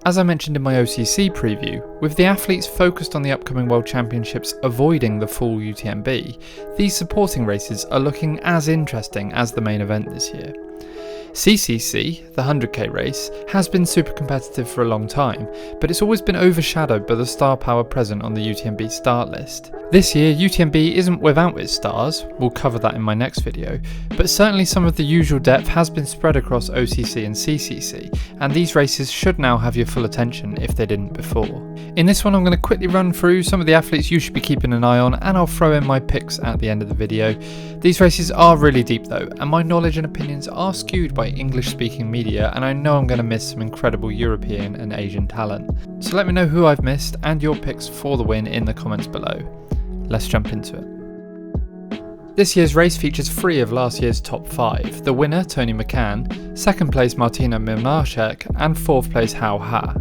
As I mentioned in my OCC preview, with the athletes focused on the upcoming World Championships avoiding the full UTMB, these supporting races are looking as interesting as the main event this year. CCC, the 100k race, has been super competitive for a long time, but it's always been overshadowed by the star power present on the UTMB start list. This year, UTMB isn't without its stars, we'll cover that in my next video, but certainly some of the usual depth has been spread across OCC and CCC, and these races should now have your full attention if they didn't before. In this one I'm going to quickly run through some of the athletes you should be keeping an eye on, and I'll throw in my picks at the end of the video. These races are really deep though, and my knowledge and opinions are skewed by English speaking media, and I know I'm going to miss some incredible European and Asian talent. So let me know who I've missed and your picks for the win in the comments below. Let's jump into it. This year's race features 3 of last year's top 5, the winner Tony McCann, 2nd place Martina Mlynarczyk and 4th place Hao Ha.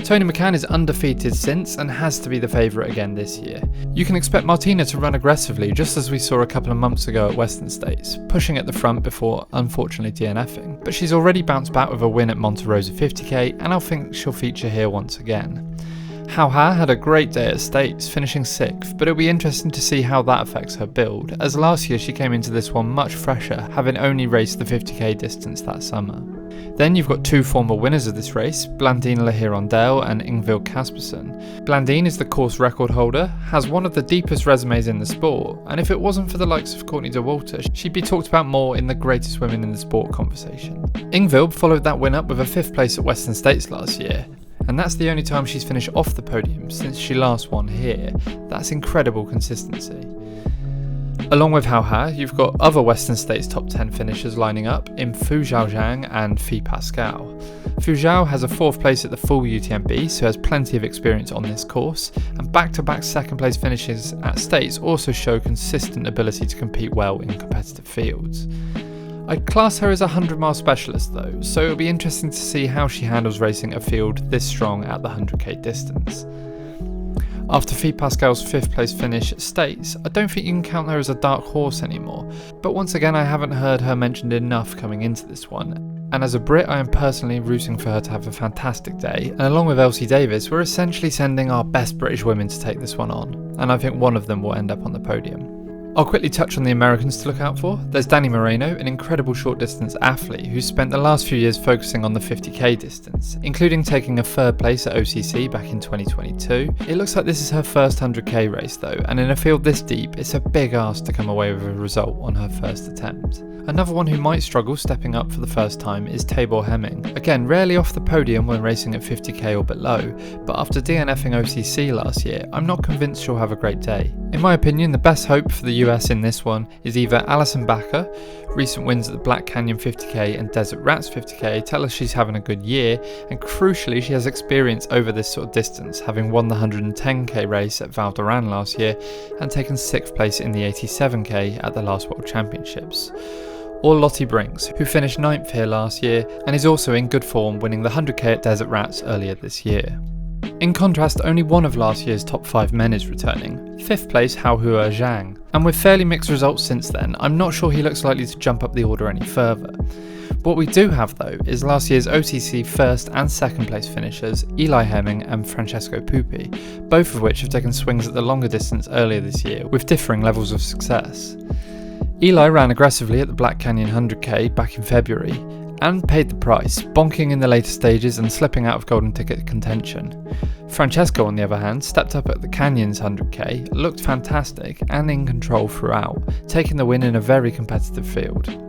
Tony McCann is undefeated since and has to be the favourite again this year. You can expect Martina to run aggressively just as we saw a couple of months ago at Western States, pushing at the front before unfortunately DNFing, but she's already bounced back with a win at Monte Rosa 50k and I think she'll feature here once again. Hao Ha had a great day at States, finishing 6th, but it'll be interesting to see how that affects her build, as last year she came into this one much fresher, having only raced the 50k distance that summer. Then you've got 2 former winners of this race, Blandine Le Hirondelle and Ingvild Kaspersen. Blandine is the course record holder, has one of the deepest resumes in the sport, and if it wasn't for the likes of Courtney Dauwalter, she'd be talked about more in the greatest women in the sport conversation. Ingvild followed that win up with a 5th place at Western States last year, and that's the only time she's finished off the podium since she last won here. That's incredible consistency. Along with Hao Ha, you've got other Western States top 10 finishers lining up in Fu Zhaojiang and Phi Pascal. Fu Zhao has a 4th place at the full UTMB, so has plenty of experience on this course, and back-to-back 2nd place finishes at States also show consistent ability to compete well in competitive fields. I'd class her as a 100-mile specialist though, so it'll be interesting to see how she handles racing a field this strong at the 100k distance. After Phi Pascal's 5th place finish at States, I don't think you can count her as a dark horse anymore, but once again I haven't heard her mentioned enough coming into this one, and as a Brit I am personally rooting for her to have a fantastic day, and along with Elsie Davis we're essentially sending our best British women to take this one on, and I think one of them will end up on the podium. I'll quickly touch on the Americans to look out for. There's Dani Moreno, an incredible short distance athlete who's spent the last few years focusing on the 50k distance, including taking a 3rd place at OCC back in 2022. It looks like this is her first 100k race though, and in a field this deep, it's a big ask to come away with a result on her first attempt. Another one who might struggle stepping up for the first time is Tabor Hemming. Again, rarely off the podium when racing at 50k or below, but after DNFing OCC last year, I'm not convinced she'll have a great day. In my opinion, the best hope for the US in this one is either Alison Bacher. Recent wins at the Black Canyon 50k and Desert Rats 50k tell us she's having a good year, and crucially she has experience over this sort of distance, having won the 110k race at Val d'Oran last year and taken 6th place in the 87k at the last World Championships. Or Lottie Brinks, who finished 9th here last year and is also in good form, winning the 100k at Desert Rats earlier this year. In contrast, only one of last year's top 5 men is returning, 5th place Haohua Zhang, and with fairly mixed results since then, I'm not sure he looks likely to jump up the order any further. What we do have though is last year's OCC 1st and 2nd place finishers Eli Hemming and Francesco Pupi, both of which have taken swings at the longer distance earlier this year with differing levels of success. Eli ran aggressively at the Black Canyon 100k back in February and paid the price, bonking in the later stages and slipping out of golden ticket contention. Francesco, on the other hand, stepped up at the Canyons 100k, looked fantastic and in control throughout, taking the win in a very competitive field.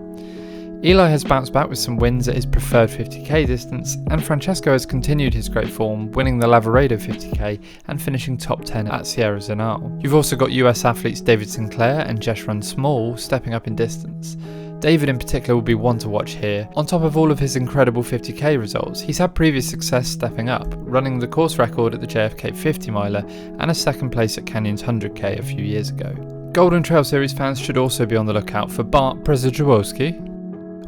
Eli has bounced back with some wins at his preferred 50k distance, and Francesco has continued his great form, winning the Lavaredo 50k and finishing top 10 at Sierra Zenal. You've also got US athletes David Sinclair and Jeshrun Small stepping up in distance. David in particular will be one to watch here. On top of all of his incredible 50k results, he's had previous success stepping up, running the course record at the JFK 50 miler and a 2nd place at Canyons 100k a few years ago. Golden Trail Series fans should also be on the lookout for Bart Przewozki.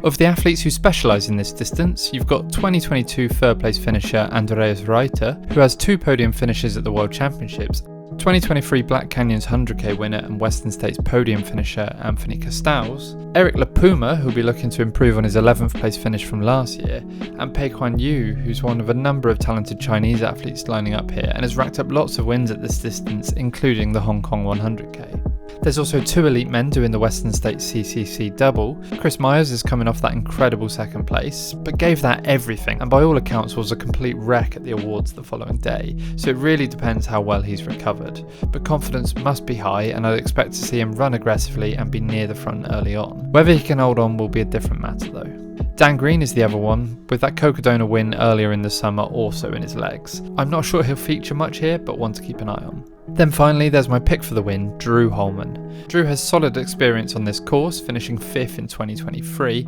Of the athletes who specialise in this distance, you've got 2022 3rd place finisher Andreas Reiter, who has 2 podium finishes at the World Championships, 2023 Black Canyons 100k winner and Western States podium finisher Anthony Castals, Eric Lapuma, who'll be looking to improve on his 11th place finish from last year, and Pei Kuan Yu, who's one of a number of talented Chinese athletes lining up here and has racked up lots of wins at this distance, including the Hong Kong 100k. There's also 2 elite men doing the Western States CCC double. Chris Myers is coming off that incredible second place, but gave that everything and by all accounts was a complete wreck at the awards the following day, so it really depends how well he's recovered. But confidence must be high and I'd expect to see him run aggressively and be near the front early on. Whether he can hold on will be a different matter though. Dan Green is the other one, with that Cocodona win earlier in the summer also in his legs. I'm not sure he'll feature much here, but one to keep an eye on. Then finally, there's my pick for the win, Drew Holman. Drew has solid experience on this course, finishing 5th in 2023,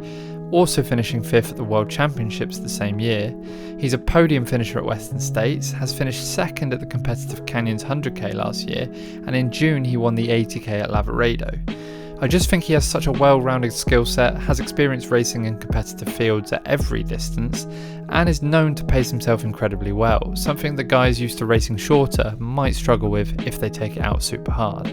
also finishing 5th at the World Championships the same year. He's a podium finisher at Western States, has finished 2nd at the competitive Canyons 100k last year, and in June he won the 80k at Lavaredo. I just think he has such a well-rounded skill set, has experience racing in competitive fields at every distance, and is known to pace himself incredibly well, something that guys used to racing shorter might struggle with if they take it out super hard.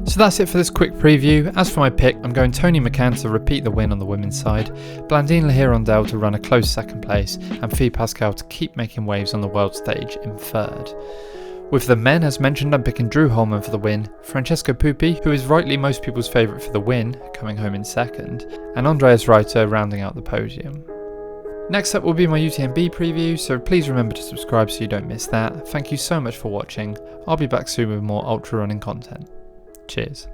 So that's it for this quick preview. As for my pick, I'm going Tony McCann to repeat the win on the women's side, Blandine Lahirondelle to run a close 2nd place, and Fee Pascal to keep making waves on the world stage in 3rd. With the men, as mentioned, I'm picking Drew Holman for the win, Francesco Pupi, who is rightly most people's favourite for the win, coming home in 2nd, and Andreas Reiter rounding out the podium. Next up will be my UTMB preview, so please remember to subscribe so you don't miss that. Thank you so much for watching. I'll be back soon with more ultra running content. Cheers.